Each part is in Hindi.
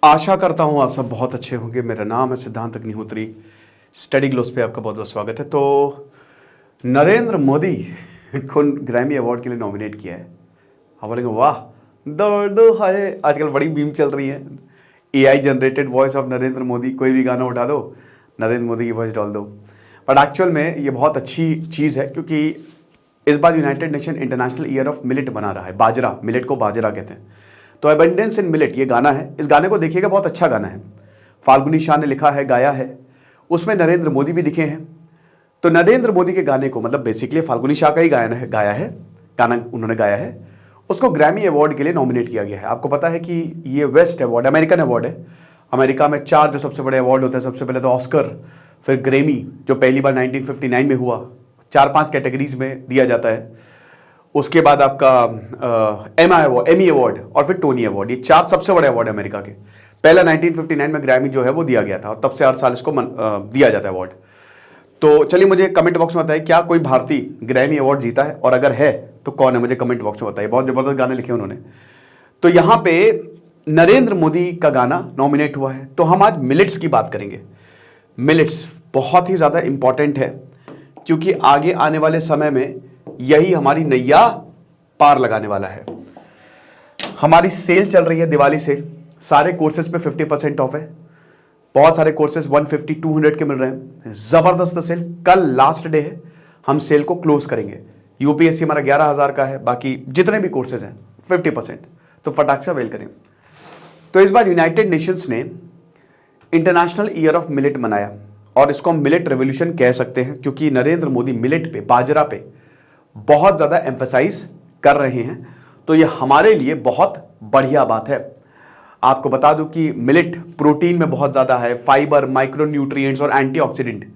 आशा करता हूँ आप सब बहुत अच्छे होंगे। मेरा नाम है सिद्धांत अग्निहोत्री। स्टडी ग्लोस पे आपका बहुत बहुत स्वागत है। तो नरेंद्र मोदी को ग्रैमी अवार्ड के लिए नॉमिनेट किया है। आप बोलेंगे वाह, दर्द हाय। आजकल बड़ी मीम चल रही है, AI generated voice of Narendra Modi. कोई भी गाना उठा दो, नरेंद्र मोदी की वॉइस डाल दो। बट एक्चुअल में ये बहुत अच्छी चीज़ है, क्योंकि इस बार United Nation International Year of millet बना रहा है। बाजरा, मिलेट को बाजरा कहते हैं। तो एबंडेंस इन मिलेट ये गाना है। इस गाने को देखिएगा, बहुत अच्छा गाना है। फाल्गुनी शाह ने लिखा है, गाया है। उसमें नरेंद्र मोदी भी दिखे हैं। तो नरेंद्र मोदी के गाने को, मतलब बेसिकली फाल्गुनी शाह का ही गाया है गाना उन्होंने गाया है। उसको ग्रैमी अवार्ड के लिए नॉमिनेट किया गया है। आपको पता है कि ये वेस्ट अवार्ड, अमेरिकन अवार्ड है। अमेरिका में 4 जो सबसे बड़े अवार्ड होते हैं, सबसे पहले तो ऑस्कर, फिर ग्रैमी जो पहली बार 1959 में हुआ, 4-5 कैटेगरीज में दिया जाता है। उसके बाद आपका एमी अवार्ड और फिर टोनी अवार्ड। ये 4 सबसे बड़े अवार्ड है अमेरिका के। पहला 1959 में ग्रैमी जो है वो दिया गया था, और तब से हर साल इसको दिया जाता है अवार्ड। तो चलिए मुझे कमेंट बॉक्स में बताइए, क्या कोई भारतीय ग्रैमी अवार्ड जीता है, और अगर है तो कौन है, मुझे कमेंट बॉक्स में बताइए। बहुत जबरदस्त गाने लिखे उन्होंने। तो यहां पे नरेंद्र मोदी का गाना नॉमिनेट हुआ है। तो हम आज मिलेट्स की बात करेंगे। मिलेट्स बहुत ही ज्यादा इंपॉर्टेंट है, क्योंकि आगे आने वाले समय में यही हमारी नैया पार लगाने वाला है। हमारी सेल चल रही है, दिवाली सेल। सारे कोर्सेज पे 50% ऑफ है। बहुत सारे कोर्सेज 150-200 के मिल रहे हैं। जबरदस्त सेल। कल लास्ट डे है, हम सेल को क्लोज करेंगे। यूपीएससी हमारा 11,000 का है, बाकी जितने भी कोर्सेज हैं 50%। तो फटाक से अवेल करें। तो इस बार यूनाइटेड नेशंस ने इंटरनेशनल ईयर ऑफ मिलेट मनाया, और इसको हम मिलेट रेवोल्यूशन कह सकते हैं, क्योंकि नरेंद्र मोदी मिलेट पे, बाजरा पे बहुत ज्यादा एम्फेसाइज कर रहे हैं। तो ये हमारे लिए बहुत बढ़िया बात है। आपको बता दूं कि मिलेट प्रोटीन में बहुत ज्यादा है, फाइबर, माइक्रो न्यूट्रिएंट्स और एंटीऑक्सीडेंट।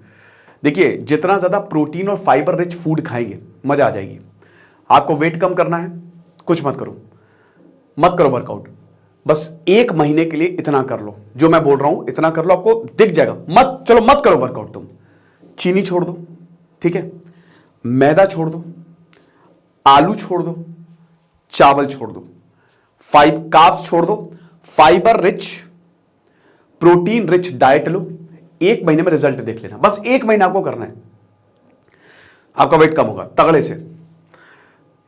देखिए, जितना ज्यादा प्रोटीन और फाइबर रिच फूड खाएंगे, मजा आ जाएगी। आपको वेट कम करना है, कुछ मत करो वर्कआउट। बस 1 महीने के लिए इतना कर लो, जो मैं बोल रहा हूं इतना कर लो, आपको दिख जाएगा। मत करो वर्कआउट। तुम चीनी छोड़ दो, ठीक है, मैदा छोड़ दो, आलू छोड़ दो, चावल छोड़ दो, कार्ब्स छोड़ दो, fibre rich, protein rich diet लो। 1 महीने में रिजल्ट देख लेना। बस 1 महीना आपको करना है, आपका वेट कम होगा तगड़े से।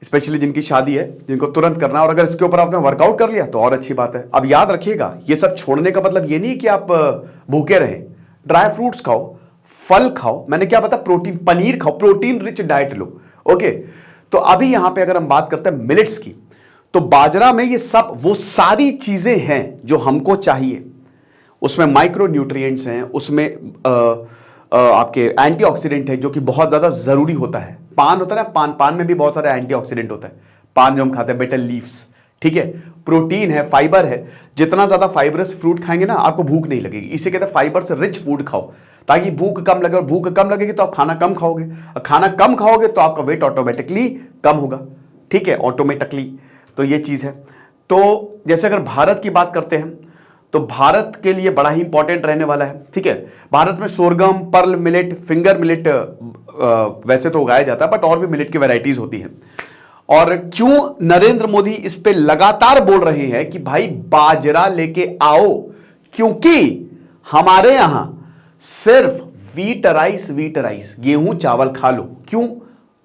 स्पेशली जिनकी शादी है, जिनको तुरंत करना है, और अगर इसके ऊपर आपने वर्कआउट कर लिया तो और अच्छी बात है। अब याद रखिएगा, ये सब छोड़ने का मतलब ये नहीं कि आप भूखे रहें। ड्राई फ्रूट्स खाओ, फल खाओ, मैंने क्या बताया, प्रोटीन, पनीर खाओ, प्रोटीन रिच डाइट लो। ओके। तो अभी यहां पे अगर हम बात करते हैं मिलेट्स की, तो बाजरा में ये सब वो सारी चीजें हैं जो हमको चाहिए। उसमें माइक्रो न्यूट्रिएंट्स हैं, उसमें आपके एंटीऑक्सीडेंट है, जो कि बहुत ज्यादा जरूरी होता है। पान होता है ना, पान में भी बहुत सारा एंटीऑक्सीडेंट होता है। पान जो हम खाते हैं, बेटल लीव्स, ठीक है। प्रोटीन है, फाइबर है। जितना ज्यादा फाइबरस फ्रूट खाएंगे ना, आपको भूख नहीं लगेगी। इसी कहते हैं फाइबर से रिच फूड खाओ, ताकि भूख कम लगे। और भूख कम लगेगी तो आप खाना कम खाओगे, और खाना कम खाओगे तो आपका वेट ऑटोमेटिकली कम होगा, ठीक है, ऑटोमेटिकली। तो ये चीज है। तो जैसे अगर भारत की बात करते हैं, तो भारत के लिए बड़ा ही इंपॉर्टेंट रहने वाला है, ठीक है। भारत में sorghum, pearl millet, finger millet वैसे तो उगाया जाता है, बट और भी मिलेट की वैरायटीज होती हैं। और क्यों नरेंद्र मोदी इस पे लगातार बोल रहे हैं कि भाई बाजरा लेके आओ, क्योंकि हमारे यहां सिर्फ वीट राइस, गेहूं चावल खा लो। क्यों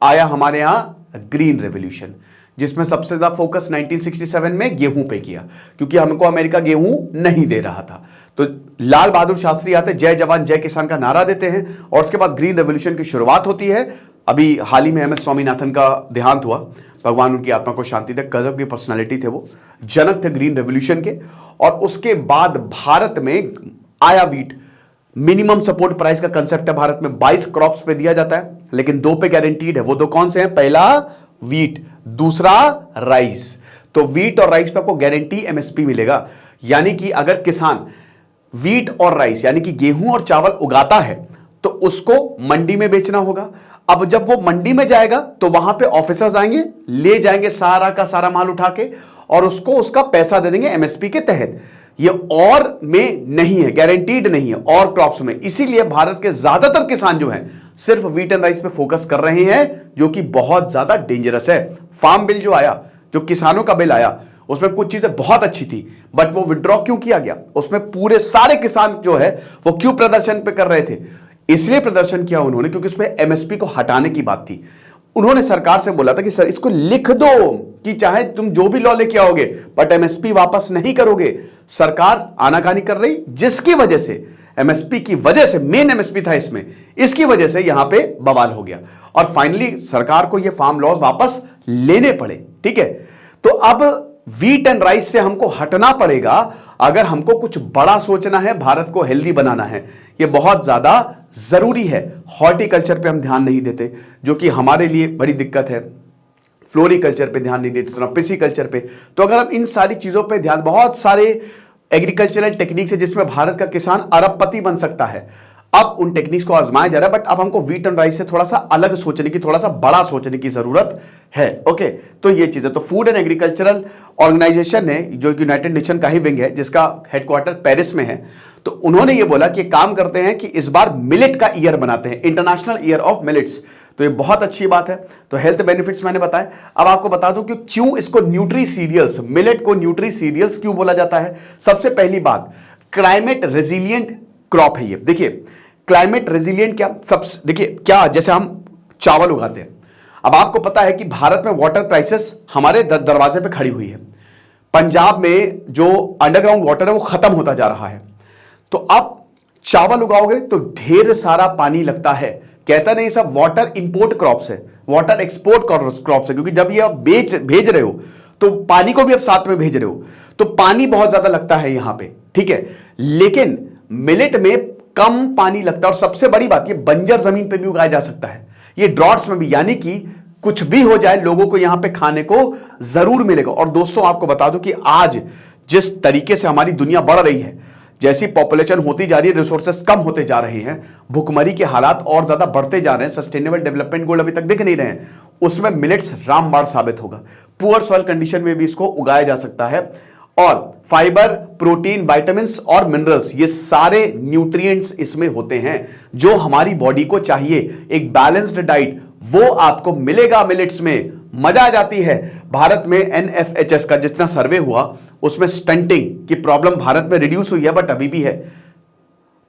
आया हमारे यहां ग्रीन रेवोल्यूशन, जिसमें सबसे ज्यादा फोकस 1967 में गेहूं पे किया, क्योंकि हमको अमेरिका गेहूं नहीं दे रहा था। तो लाल बहादुर शास्त्री आते, जय जवान जय किसान का नारा देते हैं, और उसके बाद ग्रीन रेवोल्यूशन की शुरुआत होती है। अभी हाल ही में MS स्वामीनाथन का देहांत हुआ, भगवान उनकी आत्मा को शांति दे। गजब की पर्सनालिटी थे वो, जनक थे ग्रीन रेवोल्यूशन के। और उसके बाद भारत में आया वीट। मिनिमम सपोर्ट प्राइस का कंसेप्ट है भारत में, 22 क्रॉप्स पे दिया जाता है, लेकिन 2 पे गारंटीड है। वो 2 कौन से हैं? पहला वीट, दूसरा राइस। तो वीट और राइस पे आपको गारंटी MSP मिलेगा। यानी कि अगर किसान वीट और राइस, यानी कि गेहूं और चावल उगाता है, तो उसको मंडी में बेचना होगा। अब जब वो मंडी में जाएगा, तो वहां पे ऑफिसर्स आएंगे, ले जाएंगे सारा का सारा माल उठा के, और उसको उसका पैसा दे देंगे MSP के तहत। ये और में नहीं है, गारंटीड नहीं है और क्रॉप्स में। इसीलिए भारत के ज्यादातर किसान जो हैं सिर्फ व्हीट एंड राइस पे फोकस कर रहे हैं, जो कि बहुत ज्यादा डेंजरस है। फार्म बिल जो आया, जो किसानों का बिल आया, उसमें कुछ चीजें बहुत अच्छी थी, बट वो विड्रॉ क्यों किया गया? उसमें पूरे सारे किसान जो है वो क्यों प्रदर्शन पे कर रहे थे? इसलिए प्रदर्शन किया उन्होंने क्योंकि उसमें एमएसपी को हटाने की बात थी। उन्होंने सरकार से बोला था कि सर इसको लिख दो कि चाहे तुम जो भी लॉ लेके आओगे बट एमएसपी वापस नहीं करोगे। सरकार आनाकानी कर रही, जिसकी वजह से एमएसपी की वजह से, मेन एमएसपी था इसमें, इसकी वजह से यहां पे बवाल हो गया और फाइनली सरकार को ये फार्म लॉज वापस लेने पड़े। ठीक है, तो अब वीट एंड राइस से हमको हटना पड़ेगा अगर हमको कुछ बड़ा सोचना है, भारत को हेल्दी बनाना है। ये बहुत ज्यादा जरूरी है। हॉर्टिकल्चर पे हम ध्यान नहीं देते, जो कि हमारे लिए बड़ी दिक्कत है। फ्लोरिकल्चर पे ध्यान नहीं देते, तो पिसिकल्चर पे। तो अगर हम इन सारी चीजों पे ध्यान, बहुत सारे एग्रीकल्चरल टेक्निक्स है जिसमें भारत का किसान अरबपति बन सकता है। अब उन टेक्निक्स को आजमाया जा रहा है, बट अब हमको व्हीट एंड राइस से थोड़ा सा अलग सोचने की, थोड़ा सा बड़ा सोचने की जरूरत है। ओके, तो ये चीज है। तो फूड एंड एग्रीकल्चरल ऑर्गेनाइजेशन ने, जो यूनाइटेड नेशन का ही विंग है जिसका हेडक्वार्टर पेरिस में है, तो उन्होंने ये बोला कि काम करते हैं कि इस बार मिलेट का ईयर बनाते हैं, इंटरनेशनल ईयर ऑफ मिलेट्स। तो ये बहुत अच्छी बात है। तो हेल्थ बेनिफिट्स मैंने बताया। अब आपको बता दूं कि क्यों इसको न्यूट्री सीरियल्स, मिलेट को न्यूट्री सीरियल्स क्यों बोला जाता है। सबसे पहली बात, क्लाइमेट रेजिलियंट क्रॉप है ये। देखिए क्लाइमेट रेजिलियंट क्या, सब देखिए क्या, जैसे हम चावल उगाते हैं। अब आपको पता है कि भारत में वाटर क्राइसिस हमारे दरवाजे पे खड़ी हुई है। पंजाब में जो अंडरग्राउंड वाटर है वो खत्म होता जा रहा है। तो आप चावल उगाओगे तो ढेर सारा पानी लगता है। कहता नहीं सब वाटर इंपोर्ट क्रॉप्स है, वाटर एक्सपोर्ट क्रॉप्स है, क्योंकि जब ये आप भेज रहे हो तो पानी को भी आप साथ में भेज रहे हो, तो पानी बहुत ज्यादा लगता है यहां पे। ठीक है, लेकिन मिलेट में कम पानी लगता है और सबसे बड़ी बात, ये बंजर जमीन पे भी उगाया जा सकता है, ये ड्रॉट्स में भी, यानी कि कुछ भी हो जाए लोगों को यहां पे खाने को जरूर मिलेगा। और दोस्तों आपको बता दूं कि आज जिस तरीके से हमारी दुनिया बढ़ रही है, जैसी पॉपुलेशन होती जा रही है, रिसोर्सेस कम होते जा रहे हैं, भुखमरी के हालात और ज्यादा बढ़ते जा रहे हैं, सस्टेनेबल डेवलपमेंट गोल अभी तक दिख नहीं रहे हैं, उसमें मिलेट्स रामबाण साबित होगा। पुअर सॉइल कंडीशन में भी इसको उगाया जा सकता है और फाइबर, प्रोटीन, विटामिन्स और मिनरल्स, ये सारे न्यूट्रिएंट्स इसमें होते हैं जो हमारी बॉडी को चाहिए। एक बैलेंस्ड डाइट वो आपको मिलेगा मिलेट्स में। मजा आ जाती है। भारत में एनएफएचएस का जितना सर्वे हुआ उसमें स्टंटिंग की प्रॉब्लम भारत में रिड्यूस हुई है, बट अभी भी है।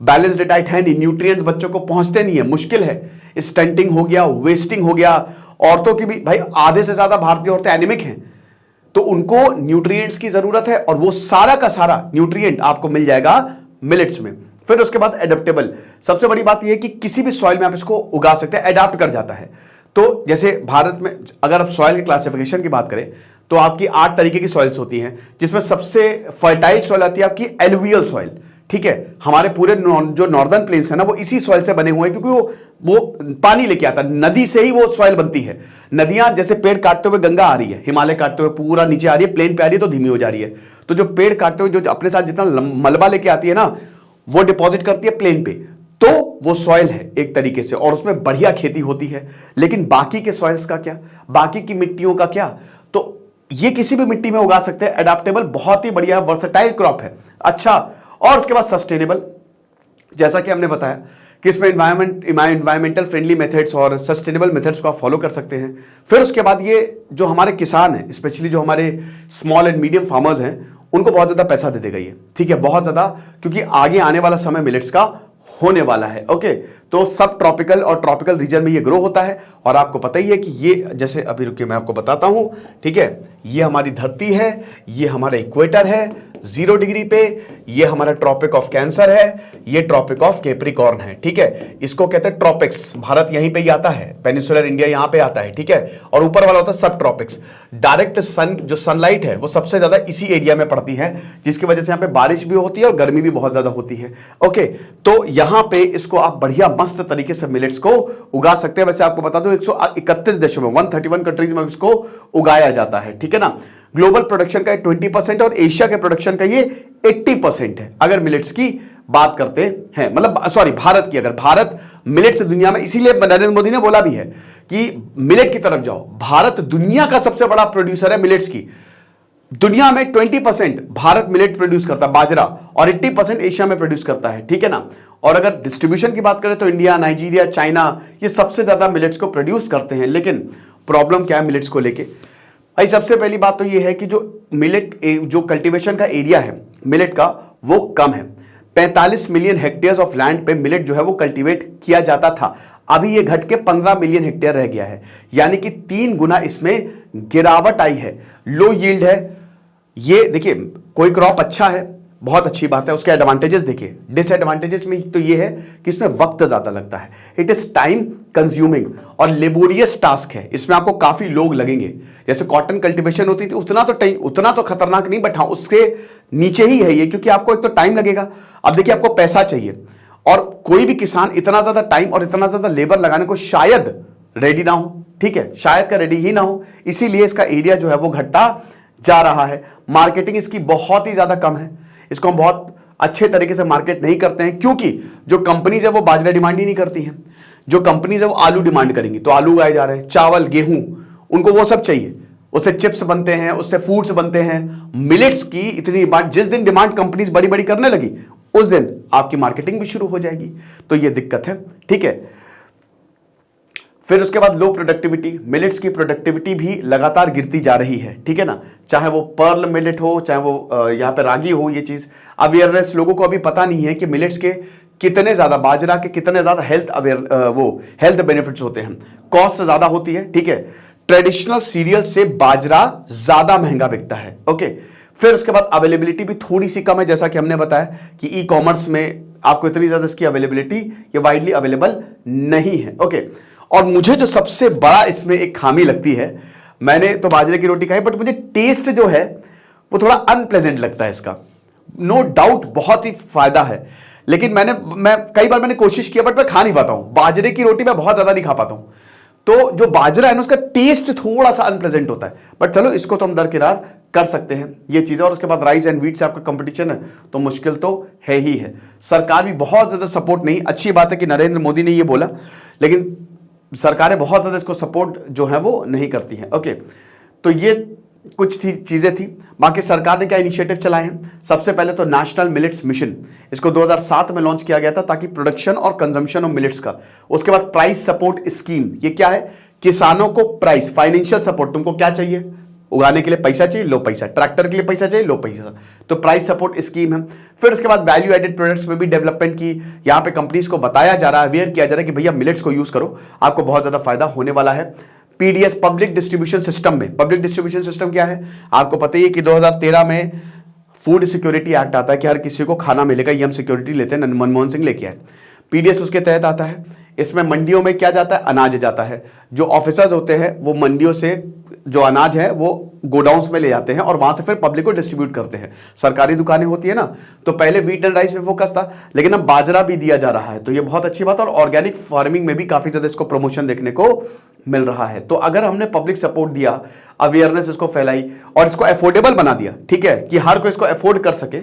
बैलेंस्ड डाइट है नहीं, न्यूट्रिएंट्स बच्चों को पहुंचते नहीं है, मुश्किल है। स्टंटिंग हो गया, वेस्टिंग हो गया। औरतों की भी, भाई आधे से ज्यादा भारतीय औरतें एनीमिक हैं, तो उनको न्यूट्रिएंट्स की जरूरत है और वो सारा का सारा न्यूट्रिएंट आपको मिल जाएगा मिलेट्स में। फिर उसके बाद एडेप्टेबल, सबसे बड़ी बात यह है कि किसी भी सॉइल में आप इसको उगा सकते हैं, एडाप्ट कर जाता है। तो जैसे भारत में अगर आप सॉइल के क्लासिफिकेशन की बात करें तो आपकी 8 तरीके की सॉइल्स होती हैं, जिसमें सबसे फर्टाइल सॉइल आती है आपकी एलुवियल सॉइल। ठीक है, हमारे पूरे जो नॉर्दर्न प्लेन्स है ना, वो इसी सॉइल से बने हुए हैं, क्योंकि वो पानी लेके आता है, नदी से ही वो सॉइल बनती है। नदियां जैसे पेड़ काटते हुए गंगा आ रही है, हिमालय काटते हुए पूरा नीचे आ रही है, प्लेन पे आ रही है तो धीमी हो जा रही है। तो जो पेड़ काटते हुए जो अपने साथ जितना मलबा लेके आती है ना, वो डिपॉजिट करती है प्लेन पे, तो वो सॉइल है एक तरीके से, और उसमें बढ़िया खेती होती है। लेकिन बाकी के सॉइल्स का क्या, बाकी की मिट्टियों का क्या? तो ये किसी भी मिट्टी में उगा सकते हैं। एडाप्टेबल बहुत ही बढ़िया वर्सेटाइल क्रॉप है। अच्छा, और उसके बाद सस्टेनेबल, जैसा कि हमने बताया कि इसमें इन्वायरमेंटल फ्रेंडली मेथड्स और सस्टेनेबल मेथड्स को आप फॉलो कर सकते हैं। फिर उसके बाद ये जो हमारे किसान हैं, स्पेशली जो हमारे स्मॉल एंड मीडियम फार्मर्स हैं, उनको बहुत ज्यादा पैसा दे देगा ये। ठीक है, बहुत ज्यादा, क्योंकि आगे आने वाला समय मिलेट्स का होने वाला है। ओके, तो सब ट्रॉपिकल और ट्रॉपिकल रीजन में ये ग्रो होता है। और आपको पता ही है कि ये, जैसे अभी रुकिए मैं आपको बताता हूं। ठीक है, ये हमारी धरती है, ये हमारा इक्वेटर है 0 डिग्री पे, ये हमारा ट्रॉपिक ऑफ कैंसर है, ये ट्रॉपिक ऑफ कैप्रिकॉर्न है। ठीक है, इसको कहते हैं ट्रॉपिक्स। भारत यहीं पे ही आता है, पेनिसुलर इंडिया यहां पे आता है। ठीक है, और ऊपर वाला होता है सब ट्रॉपिक्स। डायरेक्ट सन, जो सनलाइट है वो सबसे ज्यादा इसी एरिया में पड़ती है, जिसकी वजह से यहां पे बारिश भी होती है और गर्मी भी बहुत ज्यादा होती है। ओके, तो यहां पे इसको आप बढ़िया मस्त तरीके से मिलेट्स को उगा सकते हैं। वैसे आपको बता दूं 131 देशों में, 131 कंट्रीज में इसको उगाया जाता है। ठीक है ना, ग्लोबल प्रोडक्शन का 20% और एशिया के प्रोडक्शन का ये 80% है, अगर मिलेट्स की बात करते हैं। मतलब सॉरी, भारत की, अगर भारत मिलेट्स दुनिया में, इसीलिए नरेंद्र मोदी ने बोला भी है कि मिलेट की तरफ जाओ। भारत दुनिया का सबसे बड़ा प्रोड्यूसर है मिलेट्स की। दुनिया में 20% भारत मिलेट प्रोड्यूस करता है, बाजरा, और 80% एशिया में प्रोड्यूस करता है। ठीक है ना, और अगर डिस्ट्रीब्यूशन की बात करें तो इंडिया, नाइजीरिया, चाइना, ये सबसे ज्यादा मिलेट्स को प्रोड्यूस करते हैं। लेकिन प्रॉब्लम क्या है मिलेट्स को लेके? भाई सबसे पहली बात तो ये है कि जो मिलेट जो कल्टीवेशन का एरिया है मिलेट का वो कम है। 45 मिलियन हेक्टेयर्स ऑफ लैंड पे मिलेट जो है वो कल्टीवेट किया जाता था, अभी ये घट के 15 मिलियन हेक्टेयर रह गया है, यानी कि 3 गुना इसमें गिरावट आई है। लो यील्ड है। ये देखिए कोई क्रॉप अच्छा है, बहुत अच्छी बात है, उसके एडवांटेजेस देखिए। डिसएडवांटेजेस में तो ये है कि इसमें वक्त ज्यादा लगता है, इट इज टाइम कंज्यूमिंग और लेबोरियस टास्क है, इसमें आपको काफी लोग लगेंगे। जैसे कॉटन कल्टीवेशन होती थी उतना तो खतरनाक नहीं, बट हाँ उसके नीचे ही है ये, क्योंकि आपको एक तो टाइम लगेगा, अब देखिए आपको पैसा चाहिए, और कोई भी किसान इतना ज्यादा टाइम और इतना ज्यादा लेबर लगाने को शायद रेडी ना हो, ठीक है, शायद का रेडी ही ना हो, इसीलिए इसका एरिया जो है वो घटता जा रहा है। मार्केटिंग इसकी बहुत ही ज्यादा कम है, इसको हम बहुत अच्छे तरीके से मार्केट नहीं करते हैं, क्योंकि जो कंपनीज है वो बाजरा डिमांड ही नहीं करती हैं। जो कंपनीज है वो आलू डिमांड करेंगी, तो आलू उगाए जा रहे हैं, चावल गेहूं, उनको वो सब चाहिए, उससे चिप्स बनते हैं, उससे फूड्स बनते हैं। मिलेट्स की इतनी डिमांड, जिस दिन डिमांड कंपनीज बड़ी बड़ी करने लगी उस दिन आपकी मार्केटिंग भी शुरू हो जाएगी, तो ये दिक्कत है, ठीक है। फिर उसके बाद लो प्रोडक्टिविटी, मिलेट्स की प्रोडक्टिविटी भी लगातार गिरती जा रही है, ठीक है ना, चाहे वो पर्ल मिलेट हो, चाहे वो यहां पे रागी हो। ये चीज अवेयरनेस लोगों को अभी पता नहीं है कि मिलेट्स के कितने ज्यादा, बाजरा के कितने ज्यादा हेल्थ बेनिफिट्स होते हैं। कॉस्ट ज्यादा होती है, ठीक है, ट्रेडिशनल सीरियल से बाजरा ज्यादा महंगा बिकता है, ओके। फिर उसके बाद अवेलेबिलिटी भी थोड़ी सी कम है, जैसा कि हमने बताया कि ई कॉमर्स में आपको इतनी ज्यादा इसकी अवेलेबिलिटी ये वाइडली अवेलेबल नहीं है, ओके। और मुझे जो सबसे बड़ा इसमें एक खामी लगती है, मैंने तो बाजरे की रोटी खाई, बट मुझे टेस्ट जो है वो थोड़ा अनप्लेजेंट लगता है इसका। नो डाउट बहुत ही फायदा है, लेकिन मैं कई बार मैंने कोशिश किया, बट मैं खा नहीं पाता हूं बाजरे की रोटी, मैं बहुत ज्यादा नहीं खा पाता हूं। तो जो बाजरा है ना उसका टेस्ट थोड़ा सा अनप्लेजेंट होता है, बट चलो इसको तो हम दरकिनार कर सकते हैं ये चीजें। और उसके बाद राइस एंड व्हीट से आपका कंपटीशन है तो मुश्किल तो है ही है। सरकार भी बहुत ज्यादा सपोर्ट नहीं, अच्छी बात है कि नरेंद्र मोदी ने ये बोला, लेकिन सरकारें बहुत ज्यादा इसको सपोर्ट जो है वो नहीं करती हैं, ओके। तो ये कुछ चीजें थी। बाकी सरकार ने क्या इनिशिएटिव चलाए हैं, सबसे पहले तो नेशनल मिलेट्स मिशन, इसको 2007 में लॉन्च किया गया था ताकि प्रोडक्शन और कंजम्पशन ऑफ मिलेट्स का। उसके बाद प्राइस सपोर्ट स्कीम, ये क्या है, किसानों को प्राइस फाइनेंशियल सपोर्ट, तुमको क्या चाहिए, उगाने के लिए पैसा चाहिए, लो पैसा, ट्रैक्टर के लिए पैसा चाहिए, लो पैसा, तो प्राइस सपोर्ट स्कीम है। फिर उसके बाद वैल्यू एडेड प्रोडक्ट्स में भी डेवलपमेंट की, यहां पे कंपनीज को बताया जा रहा है, अवेयर किया जा रहा है कि भैया मिलेट्स को यूज करो, आपको बहुत ज्यादा फायदा होने वाला है। पीडीएस पब्लिक डिस्ट्रीब्यूशन सिस्टम में, पब्लिक डिस्ट्रीब्यूशन सिस्टम क्या है, आपको पता ही है कि 2013 में फूड सिक्योरिटी एक्ट आता है कि हर किसी को खाना मिलेगा, ये हम सिक्योरिटी लेते हैं, मनमोहन सिंह लेके आए। पीडीएस उसके तहत आता है। इसमें मंडियों में क्या जाता है, अनाज जाता है। जो ऑफिसर्स होते हैं वो मंडियों से जो अनाज है वो गोडाउन्स में ले जाते हैं और वहां से फिर पब्लिक को डिस्ट्रीब्यूट करते हैं। सरकारी दुकानें होती है ना, तो पहले व्हीट एंड राइस में फोकस था, लेकिन अब बाजरा भी दिया जा रहा है, तो ये बहुत अच्छी बात है। और ऑर्गेनिक फार्मिंग में भी काफी ज्यादा इसको प्रमोशन देखने को मिल रहा है। तो अगर हमने पब्लिक सपोर्ट दिया, अवेयरनेस इसको फैलाई और इसको अफोर्डेबल बना दिया, ठीक है, कि हर कोई इसको अफोर्ड कर सके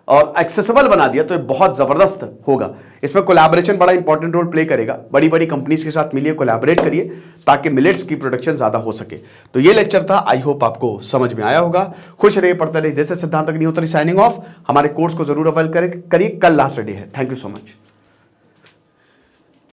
और एक्सेसिबल बना दिया, तो ये बहुत जबरदस्त होगा। इसमें कोलैबोरेशन बड़ा इंपॉर्टेंट रोल प्ले करेगा। बड़ी बड़ी कंपनीज के साथ मिलिए, कोलैबोरेट करिए ताकि मिलेट्स की प्रोडक्शन ज्यादा हो सके। तो ये लेक्चर था, आई होप आपको समझ में आया होगा। खुश रहिए, पढ़ते रहिए। जैसे सिद्धांत अग्निहोत्री साइनिंग ऑफ। हमारे कोर्स को जरूर अवेल करिए, कल लास्ट डे है। Thank you so much.